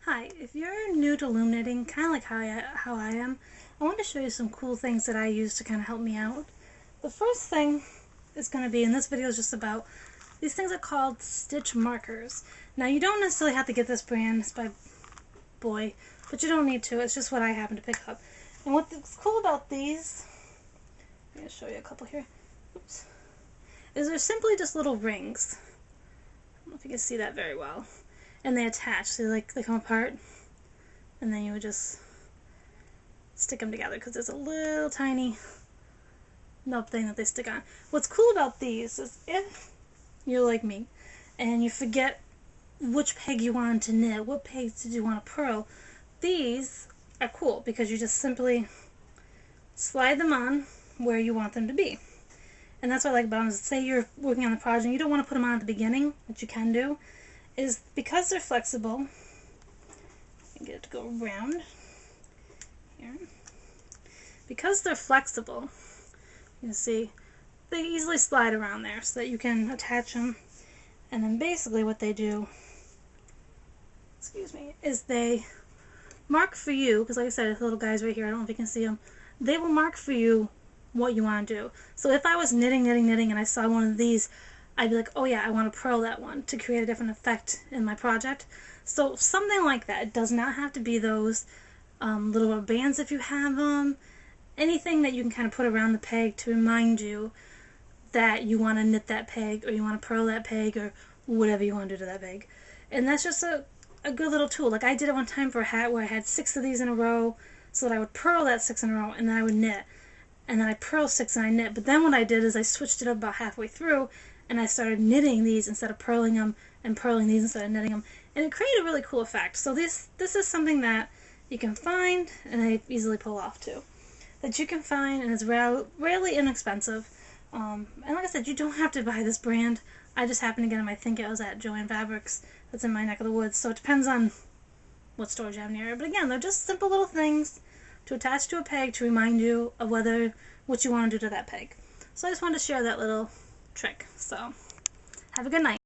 Hi, if you're new to loom knitting, kind of like how I am, I want to show you some cool things that I use to kind of help me out. The first thing is going to be, and this video is just about, these things are called stitch markers. Now you don't necessarily have to get this brand, it's by Boy, but you don't need to, it's just what I happen to pick up. And what's cool about these, I'm going to show you a couple here, oops, is they're simply just little rings. I don't know if you can see that very well. And they attach, so they come apart, and then you would just stick them together because there's a little tiny nub thing that they stick on. What's cool about these is if you're like me and you forget which peg you want to knit, what pegs did you want to purl, these are cool because you just simply slide them on where you want them to be. And that's what I like about them. Is say you're working on the project and you don't want to put them on at the beginning, which you can do, is because they're flexible, you get it to go around here. Because they're flexible, you can see they easily slide around there so that you can attach them. And then basically what they do, is they mark for you, because like I said, the little guys right here, I don't know if you can see them, they will mark for you what you want to do. So if I was knitting and I saw one of these, I'd be like, oh yeah, I want to purl that one to create a different effect in my project. So something like that. It does not have to be those little rubber bands if you have them. Anything that you can kind of put around the peg to remind you that you want to knit that peg or you want to purl that peg or whatever you want to do to that peg. And that's just a good little tool. Like I did it one time for a hat where I had 6 of these in a row so that I would purl that 6 in a row and then I would knit. And then I purl 6 and I knit. But then what I did is I switched it up about halfway through and I started knitting these instead of purling them and purling these instead of knitting them. And it created a really cool effect. So this is something that you can find and they easily pull off too. That you can find and it's rarely inexpensive. And like I said, you don't have to buy this brand. I just happened to get them. I think it was at Joann Fabrics that's in my neck of the woods. So it depends on what stores you have near you. But again, they're just simple little things to attach to a peg to remind you of what you want to do to that peg. So I just wanted to share that little trick. So have a good night.